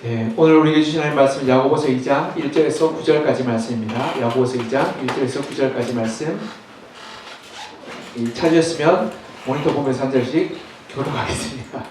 네, 오늘 우리에게 주신 하나님 말씀은 야고보서 2장 1절에서 9절까지 말씀입니다. 야고보서 2장 1절에서 9절까지 말씀. 찾으셨으면 모니터 보면서 한 절씩 교독하겠습니다.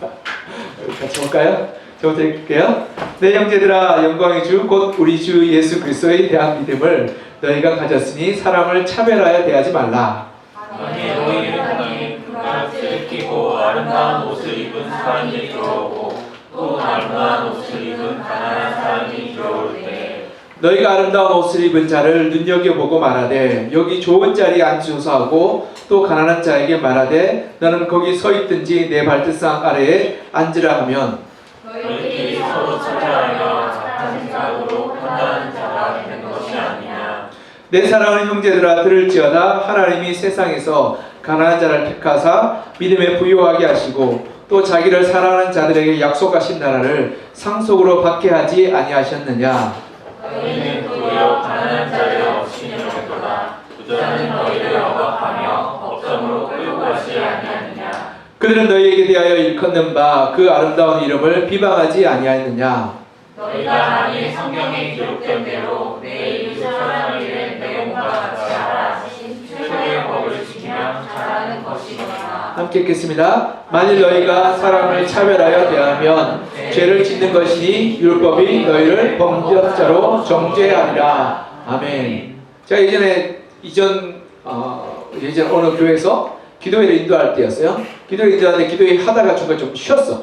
같이 볼까요? 저부터 읽을게요. 내 형제들아, 영광의 주 곧 우리 주 예수 그리스도에 대한 믿음을 너희가 가졌으니 사람을 차별하여 대하지 말라. 아니 너희는 그가 지키고 아름다운 옷을 입은 사람이 들어오고 또 아름다운 옷을 입은 가난한 사람이 들어올 때 너희가 아름다운 옷을 입은 자를 눈여겨보고 말하되 여기 좋은 자리에 앉으소서 하고 또 가난한 자에게 말하되 너는 거기 서 있든지 내 발등상 아래에 앉으라 하면 너희끼리 서로 차별하여 작은 생각으로 판단하는 자가 되는 것이 아니냐. 내 사랑하는 형제들아, 들을지어다. 하나님이 세상에서 가난한 자를 택하사 믿음에 부유하게 하시고 또 자기를 사랑하는 자들에게 약속하신 나라를 상속으로 받게 하지 아니하셨느냐. 너희는 도리어 가난한 자를 없이는 없도다. 부자는 너희를 억압하며 업성으로 끌고 가지 아니하느냐. 그들은 너희에게 대하여 일컫는 바 그 아름다운 이름을 비방하지 아니하였느냐. 너희가 만일 성경에 기록된 대로 내 이웃 사랑하기를 내 몸과 같이 하라 하신 최고의 법을 지키면 잘하는 것이니라. 함께 읽겠습니다. 만일 너희가 사람을 차별하여 대하면 죄를 짓는 것이니 율법이 너희를 범죄자로 정죄하리라. 아멘. 제가 예전 어느 교회에서 기도회를 인도할 때였어요. 기도회 인도하는데 기도회 하다가 중간에 좀 쉬었어.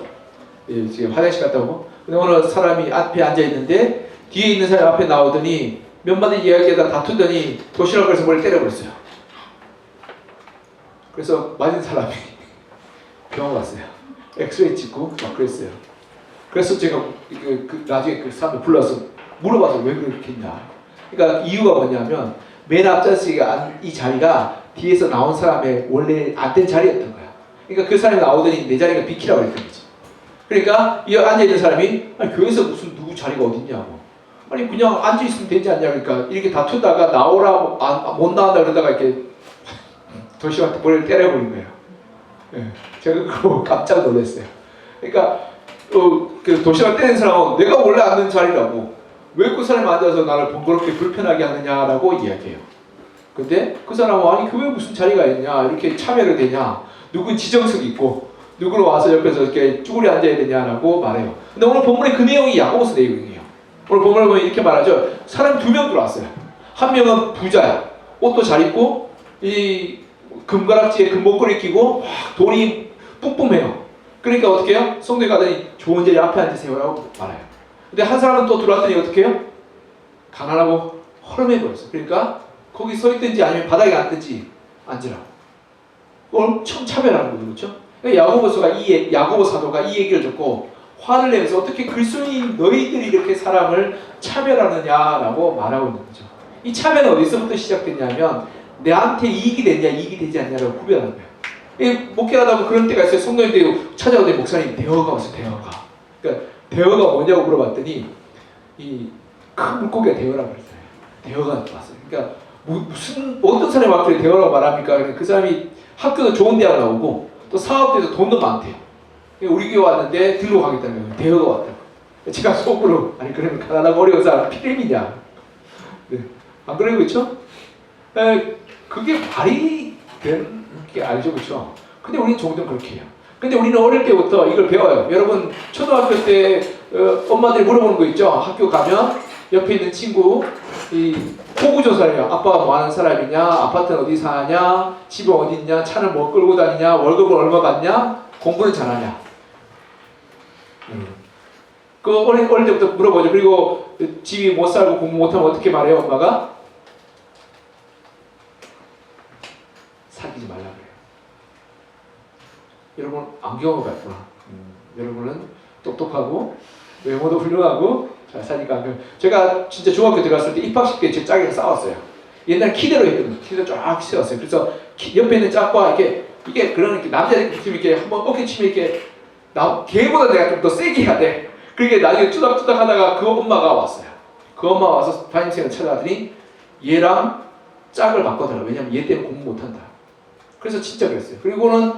지금 화장실 갔다 오고. 근데 어느 사람이 앞에 앉아 있는데 뒤에 있는 사람 앞에 나오더니 몇 마디 이야기하다 다투더니 도시락에서 머리를 때려버렸어요. 그래서 맞은 사람이 병원 갔어요. 엑스레이 찍고 막 그랬어요. 그래서 제가 나중에 그 사람을 불러서 물어봐서 왜 그렇게 했냐. 그러니까 이유가 뭐냐면 맨 앞자리가 이 자리가 뒤에서 나온 사람의 원래 앉던 자리였던 거야. 그러니까 그 사람이 나오더니 내 자리가 비키라고 했던 거지. 그러니까 이 앉아있는 사람이 아니, 교회에서 무슨 누구 자리가 어딨냐고. 아니 그냥 앉아있으면 되지 않냐. 그러니까 이렇게 다투다가 나오라 못 나온다 그러다가 이렇게 도시락한테 머리를 때려버린 거예요. 예, 제가 그거 깜짝 놀랐어요. 그러니까 그 도시락 때리는 사람은 내가 원래 앉는 자리라고 왜 그 사람이 앉아서 나를 번거롭게 불편하게 하느냐라고 이야기해요. 근데 그 사람은 아니 교회에 무슨 자리가 있냐 이렇게 참여를 되냐 누군 지정석이 있고 누구는 와서 옆에서 이렇게 쭈그리 앉아야 되냐라고 말해요. 근데 오늘 본문의 그 내용이 야고보서 내용이에요. 오늘 본문을 보면 이렇게 말하죠. 사람 두 명 들어왔어요. 한 명은 부자야. 옷도 잘 입고 이 금가락지에 금목걸이 끼고 돈이 뿜뿜해요. 그러니까 어떻게 해요? 성도에 가더니 좋은 자리 앞에 앉으세요라고 말해요. 근데 한 사람은 또 들어왔더니 어떻게 해요? 가난하고 허름해버렸어. 그러니까 거기 서 있든지 아니면 바닥에 앉든지 앉으라고. 엄청 차별하는 거죠. 그렇죠? 그러니까 야고보 사도가 이 얘기를 듣고 화를 내면서 어떻게 그리스도인 너희들이 이렇게 사람을 차별하느냐라고 말하고 있는 거죠. 이 차별은 어디서부터 시작됐냐면 내한테 이익이 되냐 이익이 되지 않냐를 구별하는 거예요. 목회하다 보면 그런 때가 있어요. 성도님들이 찾아오더니 목사님 대어가 왔어요. 대어가. 그러니까 대어가 뭐냐고 물어봤더니 이 큰 물고기가 대어라고 그랬어요. 대어가 왔어요. 그러니까 무슨 어떤 사람이 앞에 대어라고 말합니까? 그 사람이 학교도 좋은 대학 나오고 또 사업대에서 돈도 많대요. 우리 교회 왔는데 들러 가겠다는 거예요. 대어가 왔다고. 제가 속으로 아니 그러면 가난하고 어려운 사람 피렘이냐? 네. 안 그래요, 그렇죠? 그게 말이 되는 게 알죠, 그렇죠? 근데 우리는 종종 그렇게 해요. 근데 우리는 어릴 때부터 이걸 배워요. 여러분 초등학교 때 엄마들이 물어보는 거 있죠? 학교 가면 옆에 있는 친구 이 호구조사래요. 아빠가 뭐 하는 사람이냐, 아파트는 어디 사냐, 집은 어디 있냐, 차는 뭐 끌고 다니냐, 월급을 얼마 받냐, 공부는 잘하냐. 그 어릴 때부터 물어보죠. 그리고 집이 못 살고 공부 못하면 어떻게 말해요, 엄마가? 사귀지 말라 그래요. 여러분 안경을 갖구나. 여러분은 똑똑하고 외모도 훌륭하고 잘 사니까 안경. 제가 진짜 중학교 들어갔을 때 입학식 때 제 짝이랑 싸웠어요. 옛날 키대로 했거든요. 키대로 쫙 세웠어요. 그래서 옆에 있는 짝과 이게 그런 남자들 팀 이렇게 한번 어깨 치면 이렇게 걔보다 내가 좀 더 세게 해야 돼. 그게 나중에 투닥투닥 하다가 그 엄마가 왔어요. 그 엄마 와서 담임선생을 찾아가더니 얘랑 짝을 바꿔달라. 왜냐면 얘 때문에 공부 못한다. 그래서 진짜 그랬어요. 그리고는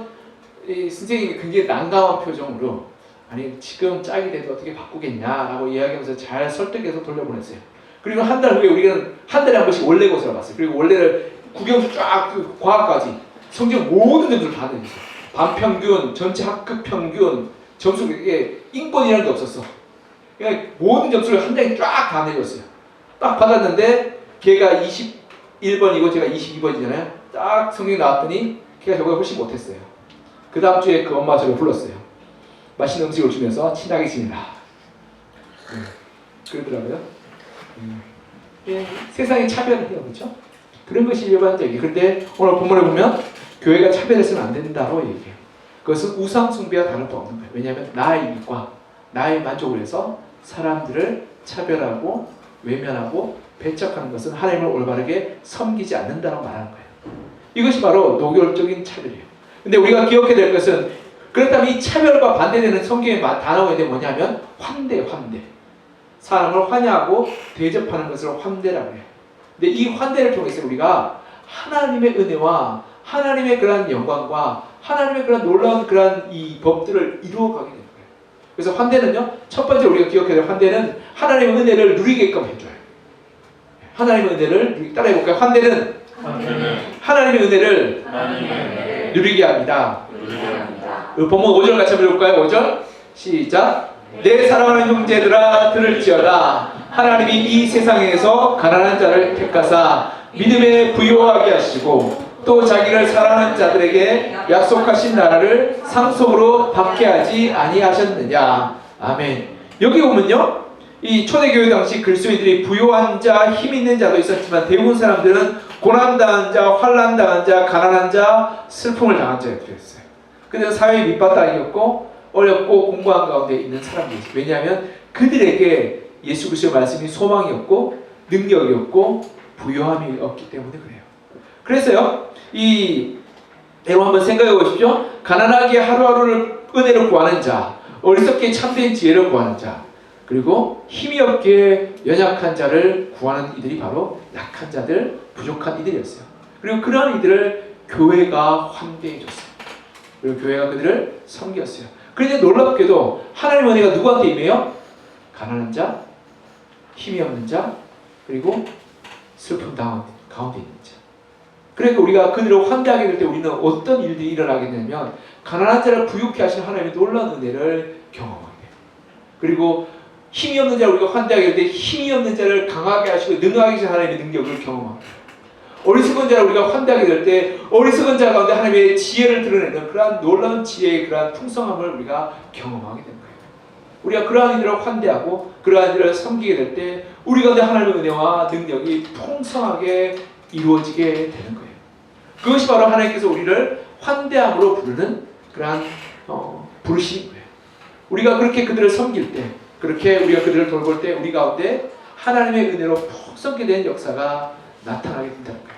이 선생님이 굉장히 난감한 표정으로 아니 지금 짝이 돼도 어떻게 바꾸겠냐라고 이야기하면서 잘 설득해서 돌려보냈어요. 그리고 한 달 후에 우리는 한 달에 한 번씩 원래고사를 봤어요. 그리고 원래를 국영수 쫙 과학까지 성적 모든 점수를 다 내줬어요. 반평균, 전체 학급 평균, 점수 이게 인권이라는 게 없었어. 그러니까 모든 점수를 한 장에 쫙 다 내줬어요. 딱 받았는데 걔가 21번이고 제가 22번이잖아요. 딱 성적이 나왔더니 걔가 저보다 훨씬 못했어요. 그 다음 주에 그 엄마가 저를 불렀어요. 맛있는 음식을 주면서 친하게 지내라. 그러더라고요. 예, 세상에 차별을 해요, 그렇죠? 그런 것이 일반적이에요. 그런데 오늘 본문을 보면 교회가 차별해서는 안 된다고 얘기해요. 그것은 우상 숭배와 다를 바 없는 거예요. 왜냐하면 나의 이익과 나의 만족을 위해서 사람들을 차별하고 외면하고 배척하는 것은 하나님을 올바르게 섬기지 않는다고 말하는 거예요. 이것이 바로 노골적인 차별이에요. 근데 우리가 기억해야 될 것은 그렇다면 이 차별과 반대되는 성경의 단어가 있는데 뭐냐면 환대예요. 환대. 사람을 환영하고 대접하는 것을 환대라고 해요. 근데 이 환대를 통해서 우리가 하나님의 은혜와 하나님의 그러한 영광과 하나님의 그런 놀라운 그러한 이 법들을 이루어가게 되는 거예요. 그래서 환대는요, 첫 번째 우리가 기억해야 될 환대는 하나님의 은혜를 누리게끔 해줘요. 하나님의 은혜를 따라해볼까요? 환대는 하나님의 은혜를 누리게 합니다. 본문 5절 같이 한번 읽을까요? 5절 시작. 내 사랑하는 형제들아 들을지어다. 하나님이 이 세상에서 가난한 자를 택하사 믿음에 부요하게 하시고 또 자기를 사랑하는 자들에게 약속하신 나라를 상속으로 받게 하지 아니하셨느냐. 아멘. 여기 보면요, 이 초대교회 당시 그리스도인들이 부요한 자, 힘 있는 자도 있었지만 대부분 사람들은 고난당한 자, 환난당한 자, 가난한 자, 슬픔을 당한 자였어요. 근데 사회의 밑바닥이었고 어렵고 공고한 가운데 있는 사람들이죠. 왜냐하면 그들에게 예수 그리스도의 말씀이 소망이었고 능력이었고 부요함이 없기 때문에 그래요. 그래서요, 여러분 한번 생각해 보십시오. 가난하게 하루하루를 은혜를 구하는 자, 어리석게 참된 지혜를 구하는 자, 그리고 힘이 없게 연약한 자를 구하는 이들이 바로 약한 자들, 부족한 이들이었어요. 그리고 그러한 이들을 교회가 환대해 줬어요. 그리고 교회가 그들을 섬겼어요. 그런데 놀랍게도 하나님의 은혜가 누구한테 임해요? 가난한 자, 힘이 없는 자, 그리고 슬픔 가운데 있는 자. 그러니까 우리가 그들을 환대하게 될 때 우리는 어떤 일들이 일어나게 되냐면 가난한 자를 부유케 하시는 하나님의 놀라운 은혜를 경험하게 돼요. 그리고 힘이 없는 자를 우리가 환대하게 될 때 힘이 없는 자를 강하게 하시고 능하게 하시는 하나님의 능력을 경험하게 돼요. 어리석은 자를 우리가 환대하게 될 때 어리석은 자 가운데 하나님의 지혜를 드러내는 그러한 놀라운 지혜의 그러한 풍성함을 우리가 경험하게 되는 거예요. 우리가 그러한 이들을 환대하고 그러한 이들을 섬기게 될 때 우리 가운데 하나님의 은혜와 능력이 풍성하게 이루어지게 되는 거예요. 그것이 바로 하나님께서 우리를 환대함으로 부르는 그러한 부르심인 거예요. 우리가 그렇게 그들을 섬길 때, 그렇게 우리가 그들을 돌볼 때 우리 가운데 하나님의 은혜로 풍성하게 된 역사가 나타나게 된다는 거예요.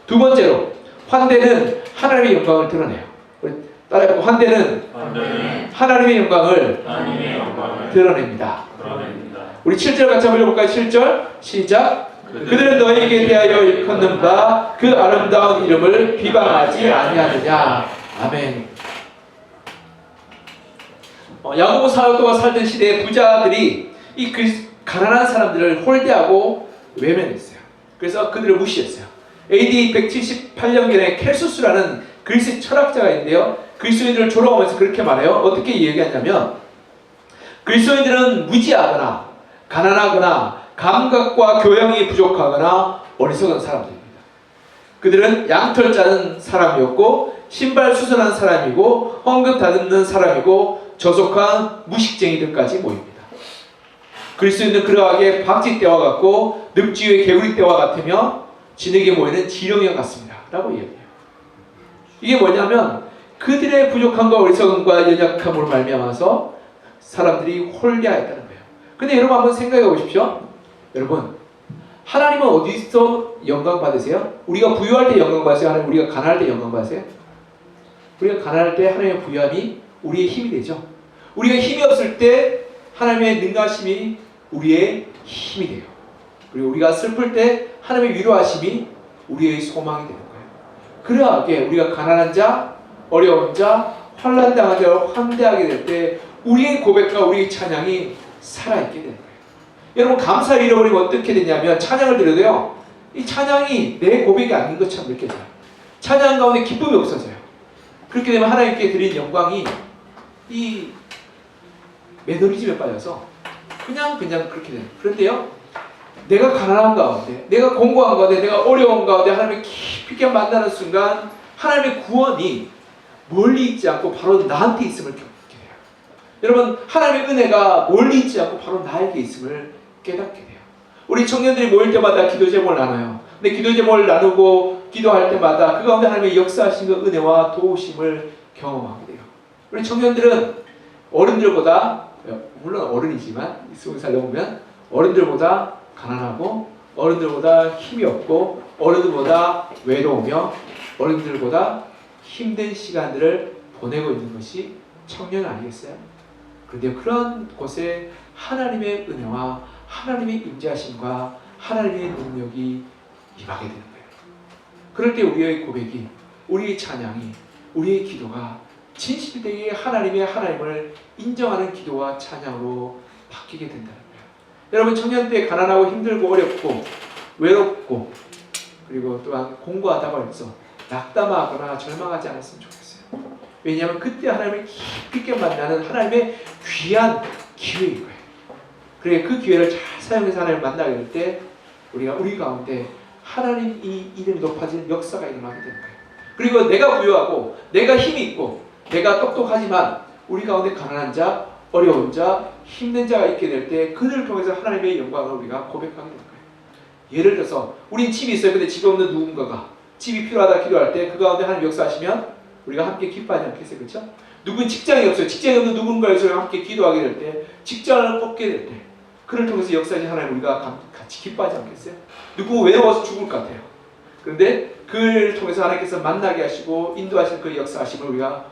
두 번째로 환대는 하나님의 영광을 드러내요. 우리 따라해보고 환대는 하나님의 영광을 드러냅니다. 우리 7절 같이 한번 읽어볼까요? 7절 시작. 그들은 너에게 대하여 일컫는 바 그 아름다운 이름을 비방하지 아니하느냐. 아멘. 야고보 사도가 살던 시대의 부자들이 이 가난한 사람들을 홀대하고 외면했어요. 그래서 그들을 무시했어요. AD 178년경에 켈수스라는 그리스 철학자가 있는데요, 그리스도인들을 조롱하면서 그렇게 말해요. 어떻게 얘기하냐면 그리스도인들은 무지하거나 가난하거나 감각과 교양이 부족하거나 어리석은 사람들입니다. 그들은 양털 짜는 사람이었고 신발 수선한 사람이고 헌금 다듬는 사람이고 저속한 무식쟁이들까지 모입니다. 그리스도인은 그러하게 박쥐 떼와 같고 늪지 위의 개구리 떼와 같으며 진흙에 모이는 지렁이 같습니다 라고 얘기해요. 이게 뭐냐면 그들의 부족함과 어리석음과 연약함으로 말미암아서 사람들이 홀대하였다는 거예요. 근데 여러분 한번 생각해 보십시오. 여러분, 하나님은 어디서 영광 받으세요? 우리가 부유할 때 영광 받으세요? 하나님 우리가 가난할 때 영광 받으세요? 우리가 가난할 때 하나님의 부유함이 우리의 힘이 되죠. 우리가 힘이 없을 때 하나님의 능가심이 우리의 힘이 돼요. 그리고 우리가 슬플 때 하나님의 위로하심이 우리의 소망이 되는 거예요. 그러하게 우리가 가난한 자, 어려운 자, 환난당한 자를 환대하게 될 때 우리의 고백과 우리의 찬양이 살아있게 되는 거예요. 여러분 감사를 잃어버리면 어떻게 되냐면 찬양을 드려도요, 이 찬양이 내 고백이 아닌 것처럼 느껴져요. 찬양 가운데 기쁨이 없어져요. 그렇게 되면 하나님께 드린 영광이 이 매너리즘에 빠져서 그냥 그렇게 돼요. 그런데요, 내가 가난한 가운데, 내가 공고한 가운데, 내가 어려운 가운데 하나님을 깊이 있게 만나는 순간 하나님의 구원이 멀리 있지 않고 바로 나한테 있음을 겪게 돼요. 여러분, 하나님의 은혜가 멀리 있지 않고 바로 나에게 있음을 깨닫게 돼요. 우리 청년들이 모일 때마다 기도 제목을 나눠요. 근데 기도 제목을 나누고 기도할 때마다 그 가운데 하나님의 역사하신 그 은혜와 도우심을 경험하게 돼요. 우리 청년들은 어른들보다, 물론 어른이지만 20살 넘으면 어른들보다 가난하고, 어른들보다 힘이 없고, 어른들보다 외로우며, 어른들보다 힘든 시간들을 보내고 있는 것이 청년 아니겠어요? 그런데 그런 곳에 하나님의 은혜와 하나님의 임재하심과 하나님의 능력이 임하게 되는 거예요. 그럴 때 우리의 고백이, 우리의 찬양이, 우리의 기도가 진실되게 하나님을 인정하는 기도와 찬양으로 바뀌게 된다는 거예요. 여러분, 청년 때 가난하고 힘들고 어렵고 외롭고 그리고 또한 공고하다고 해서 낙담하거나 절망하지 않았으면 좋겠어요. 왜냐하면 그때 하나님을 깊이 있게 만나는 하나님의 귀한 기회인 거예요. 그래, 그 기회를 잘 사용해서 하나님을 만나게 될 때 우리가 우리 가운데 하나님 이 이름이 높아지는 역사가 일어나게 되는 거예요. 그리고 내가 부유하고 내가 힘이 있고 내가 똑똑하지만 우리 가운데 가난한 자, 어려운 자, 힘든 자가 있게 될 때 그들을 통해서 하나님의 영광을 우리가 고백하게 되는 거예요. 예를 들어서 우린 집이 있어요. 근데 집 없는 누군가가 집이 필요하다 기도할 때 그 가운데 하나님 역사하시면 우리가 함께 기뻐하지 않겠어요? 그렇죠? 누군 직장이 없어요. 직장이 없는 누군가에서 함께 기도하게 될 때, 직장을 뽑게 될 때 그를 통해서 역사하신 하나님 우리가 같이 기뻐하지 않겠어요? 누구 외로워서 죽을 것 같아요. 그런데 그를 통해서 하나님께서 만나게 하시고 인도하시는 그 역사하심을 우리가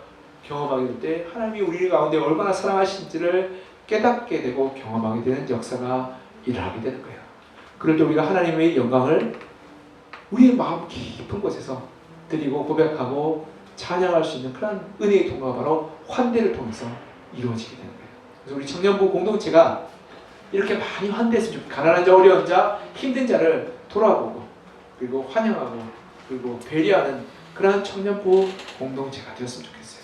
경험하게 될 때 하나님이 우리 가운데 얼마나 사랑하신지를 깨닫게 되고 경험하게 되는 역사가 일어나게 되는 거예요. 그럴 때 우리가 하나님의 영광을 우리의 마음 깊은 곳에서 드리고 고백하고 찬양할 수 있는 그런 은혜의 통로가 바로 환대를 통해서 이루어지게 되는 거예요. 그래서 우리 청년부 공동체가 이렇게 많이 환대했으면 좋겠어요. 가난한 자, 어려운 자, 힘든 자를 돌아보고 그리고 환영하고 그리고 배려하는 그러한 청년부 공동체가 되었으면 좋겠어요.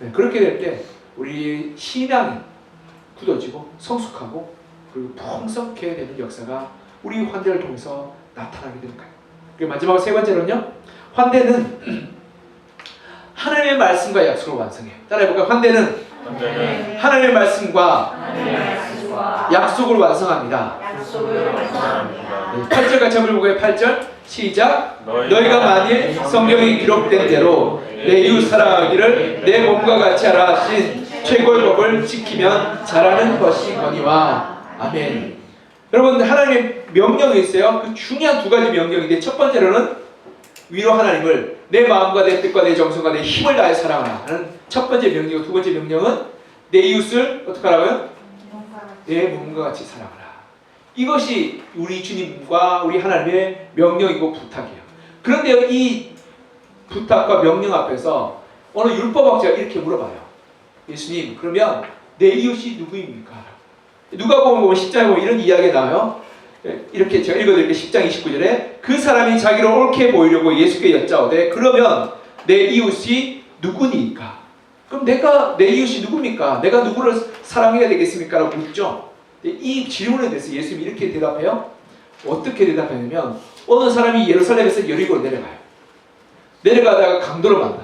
네, 그렇게 될 때 우리 신앙이 굳어지고 성숙하고 그리고 풍성케 되는 역사가 우리 환대를 통해서 나타나게 되는 거예요. 그리고 마지막 세 번째로는요, 환대는 하나님의 말씀과 약속을 완성해요. 따라해볼까요? 환대는 하나님의 말씀과 약속을 완성합니다. 네, 8절 같이 한번 볼까요? 8절 시작. 너희가 만일 성경에 기록된 대로 내 이웃 사랑하기를 내 몸과 같이 하라 하신 최고의 법을 지키면 잘하는 것이거니와. 아멘. 여러분, 하나님의 명령이 있어요. 그 중요한 두 가지 명령인데, 첫 번째로는 위로 하나님을 내 마음과 내 뜻과 내 정성과 내 힘을 다해 사랑하라 하는 첫 번째 명령이고, 두 번째 명령은 내 이웃을 어떻게 하라고요? 내 몸과 같이 사랑하라. 이것이 우리 주님과 우리 하나님의 명령이고 부탁이에요. 그런데 이 부탁과 명령 앞에서 어느 율법학자가 이렇게 물어봐요. 예수님, 그러면 내 이웃이 누구입니까? 누가복음 보면 10장에 보면 이런 이야기가 나와요. 이렇게 제가 읽어드릴게요. 10장 29절에 그 사람이 자기를 옳게 보이려고 예수께 여짜오되 그러면 내 이웃이 누구니까? 그럼 내 이웃이 누굽니까? 내가 누구를 사랑해야 되겠습니까? 라고 묻죠. 이 질문에 대해서 예수님이 이렇게 대답해요. 어떻게 대답하냐면 어느 사람이 예루살렘에서 여리고로 내려가요. 내려가다가 강도를 만나.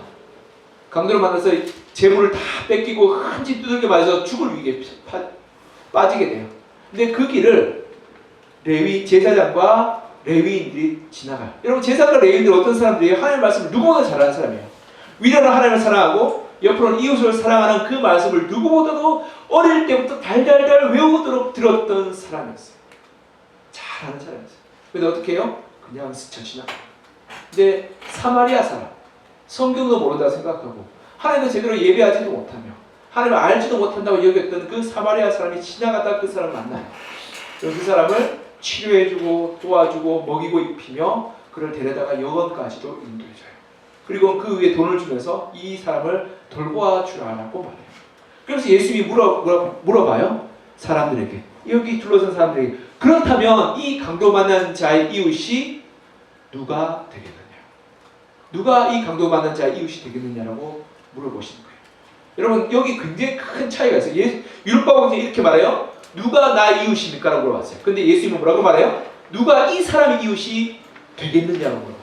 강도를 만나서 재물을 다 뺏기고 흔지 두들겨 맞아서 죽을 위기에 빠지게 돼요. 근데 그 길을 레위 제사장과 레위인들이 지나가요. 여러분, 제사장과 레위인들 어떤 사람들이 하나님의 말씀을 누구보다 잘하는 사람이에요. 위로는 하나님을 사랑하고 옆으로는 이웃을 사랑하는 그 말씀을 누구보다도 어릴 때부터 달달달 외우도록 들었던 사람이었어요. 잘하는 사람이었어요. 근데 어떻게 해요? 그냥 스쳐 지나가요. 근데 사마리아 사람, 성경도 모른다 생각하고 하나님도 제대로 예배하지도 못하며 하나님을 알지도 못한다고 여겼던 그 사마리아 사람이 지나가다 그 사람을 만나요. 그 사람을 치료해주고 도와주고 먹이고 입히며 그를 데려다가 여관까지도 인도해줘요. 그리고 그 위에 돈을 주면서 이 사람을 돌보아 주라고 말해요. 그래서 예수님이 물어봐요. 사람들에게. 여기 둘러선 사람들에게. 그렇다면 이 강도받는 자의 이웃이 누가 되겠느냐? 누가 이 강도받는 자의 이웃이 되겠느냐라고 물어보시는 거예요. 여러분 여기 굉장히 큰 차이가 있어요. 율법은 이렇게 말해요. 누가 나 이웃입니까? 라고 물어봤어요. 근데 예수님은 뭐라고 말해요? 누가 이 사람의 이웃이 되겠느냐고 물어봐요.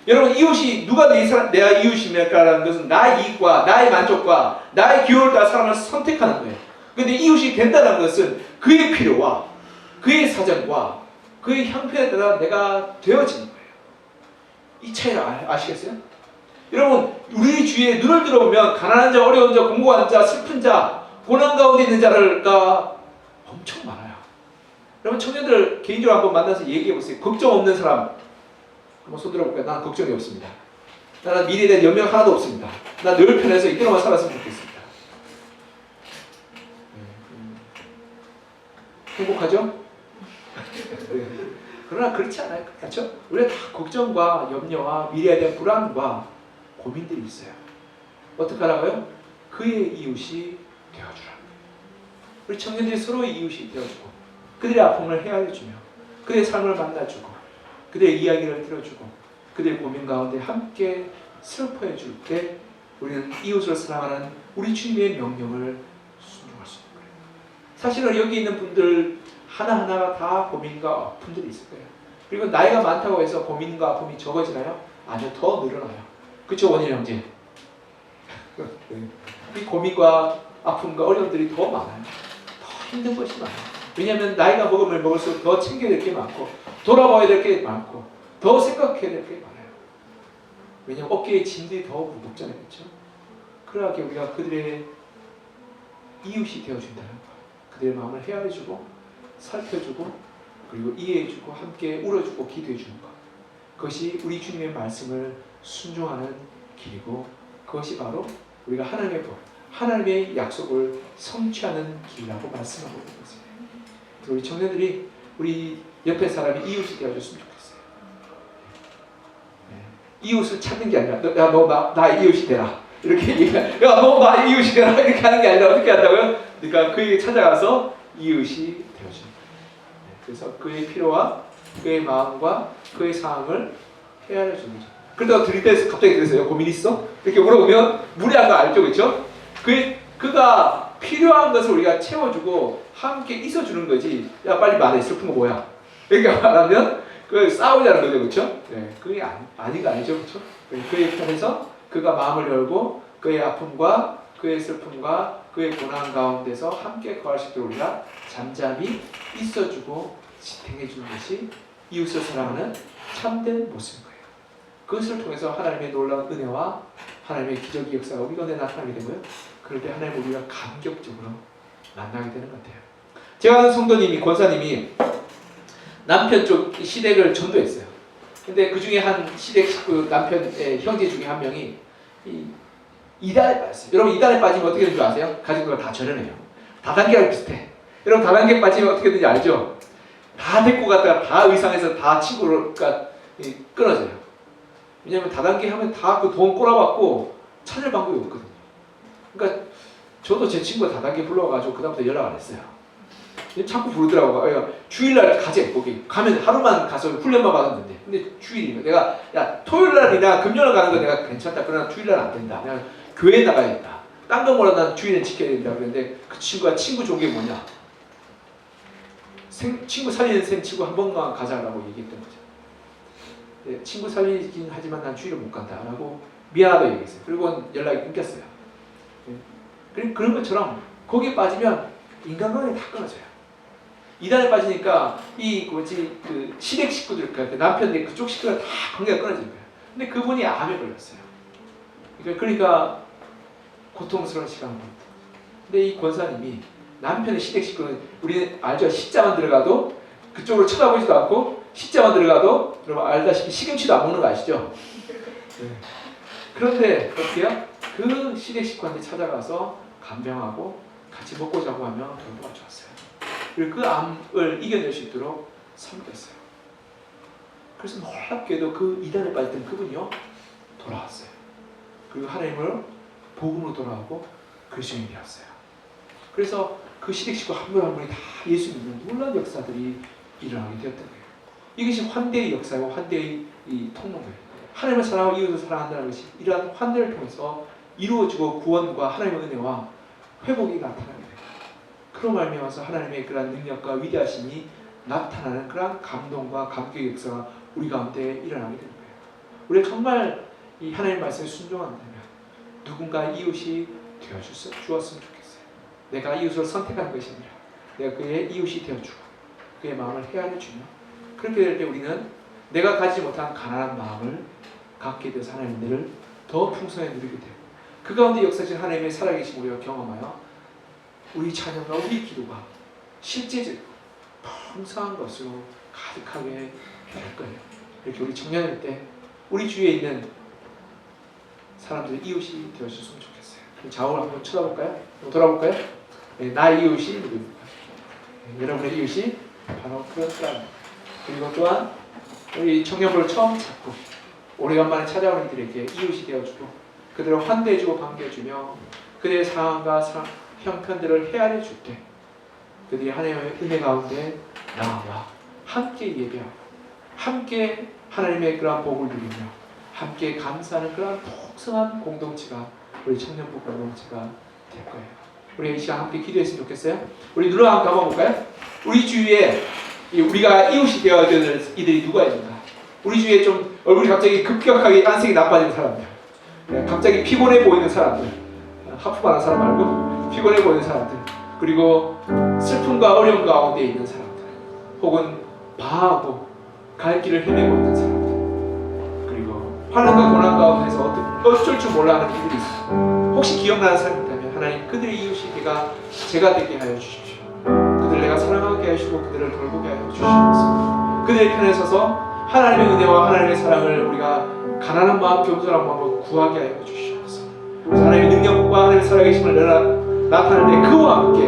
여러분 이웃이 누가 내가 이웃입니까? 라는 것은 나의 이익과 나의 만족과 나의 기호를 따라 사람을 선택하는 거예요. 근데 이웃이 된다는 것은 그의 필요와 그의 사정과 그의 형편에 따라 내가 되어지는 거예요. 이 차이를 아시겠어요? 여러분 우리 주위에 눈을 들어보면 가난한 자, 어려운 자, 공고한 자, 슬픈 자, 고난 가운데 있는 자가 엄청 많아요. 여러분 청년들 개인적으로 한번 만나서 얘기해보세요. 걱정 없는 사람 한번 손 들어볼까요? 나는 걱정이 없습니다. 나는 미래에 대한 연명 하나도 없습니다. 난 늘 편해서 이대로만 살았으면 좋겠습니다. 행복하죠? 그러나 그렇지 않아요. 그렇죠? 우리가 다 걱정과 염려와 미래에 대한 불안과 고민들이 있어요. 어떻게 하라고요? 그의 이웃이 되어주라. 우리 청년들이 서로의 이웃이 되어주고 그들의 아픔을 헤아려주며 그들의 삶을 만나주고 그들의 이야기를 들어주고 그들의 고민 가운데 함께 슬퍼해 줄 때 우리는 이웃을 사랑하는 우리 주님의 명령을 순종할 수 있는 거예요. 사실은 여기 있는 분들 하나하나가 다 고민과 아픔들이 있을 거예요. 그리고 나이가 많다고 해서 고민과 아픔이 적어지나요? 아니요, 더 늘어나요. 그렇죠, 원일 형제? 이 고민과 아픔과 어려움들이 더 많아요. 더 힘든 것이 많아요. 왜냐하면 나이가 먹으면 먹을수록 더 챙겨야 될 게 많고 돌아봐야 될 게 많고 더 생각해야 될 게 많아요. 왜냐하면 어깨에 짐들이 더 무겁잖아요. 그렇죠? 그러하게 우리가 그들의 이웃이 되어준다는 것, 그들의 마음을 헤아려주고 살펴주고 그리고 이해해주고 함께 울어주고 기도해주는 것, 그것이 우리 주님의 말씀을 순종하는 길이고 그것이 바로 우리가 하나님의 법, 하나님의 약속을 성취하는 길이라고 말씀하고 있는 것입니다. 우리 청년들이 우리 옆에 사람이 이웃이 되어줬으면 좋겠어요. 이웃을 찾는 게 아니라 너 나의 이웃이 되라 이렇게 얘기해. 너 나의 이웃이 되라 이렇게 하는 게 아니라 어떻게 한다고요? 그러니까 그에게 찾아가서 이웃이 되어주는 거예요. 그래서 그의 필요와 그의 마음과 그의 상황을 헤아려 주는 거죠. 그러다가 들릴 때 갑자기 그래서요. 고민 있어? 이렇게 물어보면 무례한 거 알죠, 그렇죠? 그가 필요한 것을 우리가 채워주고 함께 있어주는 거지. 야 빨리 말해, 슬픈 거 뭐야? 이렇게 말하면 그 싸우자는 거죠, 그렇죠? 네, 그게 아니가 아니죠, 그렇죠? 그의 편에서 그가 마음을 열고 그의 아픔과 그의 슬픔과 그의 고난 가운데서 함께 거할 수 있도록 우리가 잠잠히 있어주고 지탱해주는 것이 이웃을 사랑하는 참된 모습인 거예요. 그것을 통해서 하나님의 놀라운 은혜와 하나님의 기적의 역사가 우리 가운데 나타나게 되고요. 그럴 때 하나님 우리가 감격적으로 만나게 되는 것 같아요. 제가 아는 성도님이, 권사님이 남편 쪽 시댁을 전도했어요. 근데 그 중에 한 시댁 식구 남편의 형제 중에 한 명이 이단에 빠졌어요. 여러분 이단에 빠지면 어떻게 되는 줄 아세요? 가진 걸 다 절여내요. 다단계랑 비슷해. 여러분 다단계 빠지면 어떻게 되는지 알죠? 다 데리고 갔다가 다 의상에서 다 친구가 끊어져요. 왜냐하면 다단계 하면 다 그 돈 꼬라박고 찾을 방법이 없거든요. 그러니까 저도 제 친구가 다단계 불러가지고 그 다음부터 연락 안 했어요. 자꾸 부르더라고요. 주일날 가재 거기 가면 하루만 가서 훈련만 받았는데 근데 주일이니까 내가 야 토요일날이나 금요일 가는 거 내가 괜찮다. 그러나 주일날 안 된다. 내가 교회에 나가야겠다. 딴 거 몰라 난 주일은 지켜야 된다 그랬는데 그 친구가 친구 종교 뭐냐? 친구 살리는 셈 치고 한 번만 가자라고 얘기했던 거죠. 네, 친구 살리긴 하지만 난 주일을 못 간다라고 미안하다고 얘기했어요. 그리고 연락이 끊겼어요. 네. 그런 것처럼 거기에 빠지면 인간관계 다 끊어져요. 이단에 빠지니까 그 시댁 식구들, 그러니까 남편의 그쪽 식구가 다 관계가 끊어진 거예요. 근데 그분이 암에 걸렸어요. 그러니까 고통스러운 시간을 보냈던 거죠. 근데 이 권사님이 남편의 시댁 식구는 우리는 알죠? 십자만 들어가도 그쪽으로 쳐다보지도 않고 십자만 들어가도 여러분 알다시피 시금치도 안 먹는 거 아시죠? 네. 그런데 어때요? 그 시댁 식구한테 찾아가서 간병하고 같이 먹고 자고 하면 결과가 좋았어요. 그리고 그 암을 이겨낼 수 있도록 섬겼어요. 그래서 놀랍게도 그 이단에 빠졌던 그분이요 돌아왔어요. 그리고 하나님을 복음으로 돌아오고 그리스도인이 되었어요. 그래서 그 시댁 식구 한 분 한 분이 다 예수 믿는 놀라운 역사들이 일어나게 되었던 거예요. 이것이 환대의 역사고 환대의 이 통로예요. 하나님을 사랑하고 이웃을 사랑한다는 것이 이러한 환대를 통해서 이루어지고 구원과 하나님의 은혜와 회복이 나타나게 돼요. 그로 말미암아서 하나님의 그러한 능력과 위대하심이 나타나는 그러한 감동과 감격의 역사가 우리 가운데 일어나게 되는 거예요. 우리가 정말 이 하나님의 말씀에 순종한다면 누군가 이웃이 되어주었으면 좋겠어요. 내가 이웃을 선택하는 것이 아니라 내가 그의 이웃이 되어주고 그의 마음을 헤아려주며 그렇게 될 때 우리는 내가 가지지 못한 가난한 마음을 갖게 돼서 하나님의 은혜를 더 풍성하게 누리게 되고 그 가운데 역사하신 하나님의 살아계신 우리가 경험하여 우리 찬양과 우리 기도가 실제적으로 풍성한 것으로 가득하게 될 거예요. 이렇게 우리 청년일 때 우리 주위에 있는 사람들의 이웃이 되어주셨으면 좋겠어요. 좌우를 한번 쳐다볼까요? 돌아볼까요? 네, 나의 이웃이 누구입니까? 네, 여러분의 이웃이 바로 그런 사람. 그리고 또한 우리 청년부를 처음 찾고 오래간만에 찾아오는 이들에게 이웃이 되어주고 그들을 환대해주고 반겨주며 그들의 상황과 형편들을 헤아려줄 때 그들이 하나님의 은혜 가운데 나와 함께 예배하고 함께 하나님의 그러한 복을 누리며 함께 감사하는 그러한 풍성한 공동체가 우리 청년부 공동체가 될 거예요. 우리 이 시간 함께 기도했으면 좋겠어요. 우리 눈을 한번 감아볼까요? 우리 주위에 우리가 이웃이 되어야 되는 이들이 누가 있는가? 우리 주위에 좀 얼굴이 갑자기 급격하게 안색이 나빠지는 사람들, 갑자기 피곤해 보이는 사람들, 하품하는 사람 말고 피곤해 보이는 사람들, 그리고 슬픔과 어려움 가운데 있는 사람들, 혹은 방황하고 갈 길을 헤매고 있는 사람들, 그리고 환난과 고난 가운데서 어쩔 줄 몰라 하는 이들이 있어요. 혹시 기억나는 사람이 있다면 하나님 그들의 이웃이 제가 되게 하여 주십시오. 그들을 내가 사랑하게 하시고 그들을 돌보게 하여 주시옵소서. 그들의 편에 서서 하나님의 은혜와 하나님의 사랑을 우리가 가난한 마음, 겸손한 마음으로 구하게 하여 주시옵소서. 하나님의 능력과 하나님의 살아계심을 나타낼 때 그와 함께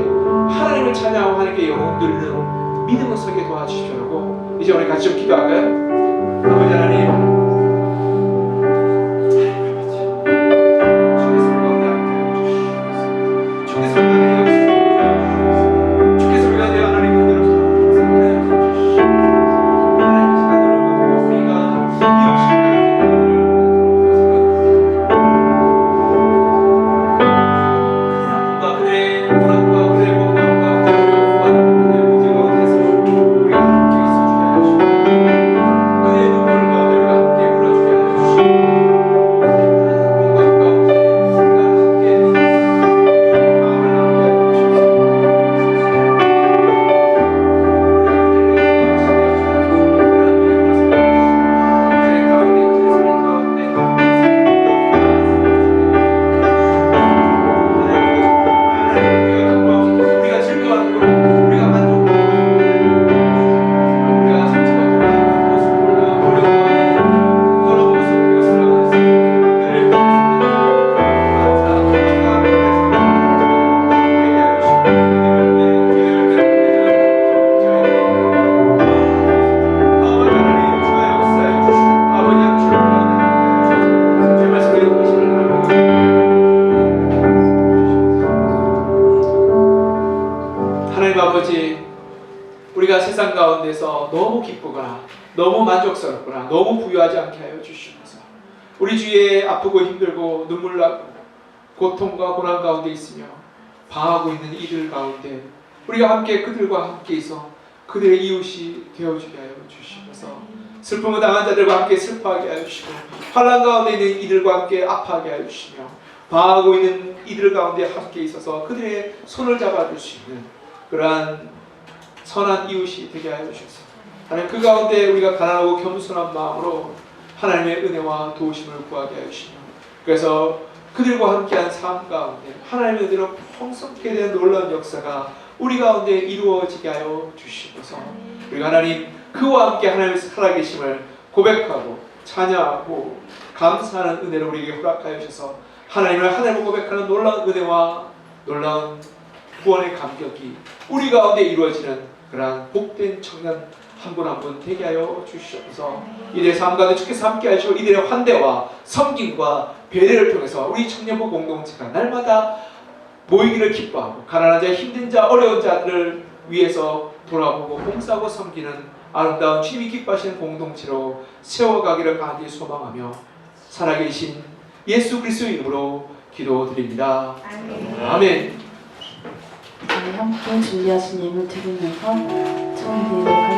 하나님을 찬양하고 하나님께 영혼 드리는 믿음을 서게 도와주시옵소서. 이제 우리 같이 좀 기도할까요? 아버지 하나님, 우리가 세상 가운데서 너무 기쁘거나 너무 만족스럽거나 너무 부유하지 않게 하여 주시옵소서. 우리 주위에 아프고 힘들고 눈물 나고 고통과 고난 가운데 있으며 방하고 있는 이들 가운데 우리가 함께 그들과 함께 있어 그들의 이웃이 되어주게 하여 주시옵소서. 슬픔을 당한 자들과 함께 슬퍼하게 하여 주시고 환난 가운데 있는 이들과 함께 아파하게 하여 주시며 방하고 있는 이들 가운데 함께 있어서 그들의 손을 잡아줄 수 있는 그러한 선한 이웃이 되게 하여 주셔서 하나님 그 가운데 우리가 가난하고 겸손한 마음으로 하나님의 은혜와 도우심을 구하게 하여 주시며 그래서 그들과 함께한 삶 가운데 하나님의 은혜로 풍성케 된 놀라운 역사가 우리 가운데 이루어지게 하여 주시옵소서. 우리가 하나님 그와 함께 하나님의 살아계심을 고백하고 찬양하고 감사하는 은혜를 우리에게 허락하여 주셔서 하나님을 하나님을 고백하는 놀라운 은혜와 놀라운 구원의 감격이 우리 가운데 이루어지는 그러한 복된 청년 한 분 한 분 되게 하여 주시옵소서. 이들의 삶 가운데 주께서 함께 하시고 이들의 환대와 섬김과 배려를 통해서 우리 청년부 공동체가 날마다 모이기를 기뻐하고 가난한 자, 힘든 자, 어려운 자들을 위해서 돌아보고 봉사하고 섬기는 아름다운 주님이 기뻐하시는 공동체로 세워가기를 간절히 소망하며 살아계신 예수 그리스도의 이름으로 기도드립니다. 아멘. 함께 준비하신 예물 드리면서 처음 드리도록 하겠습니다.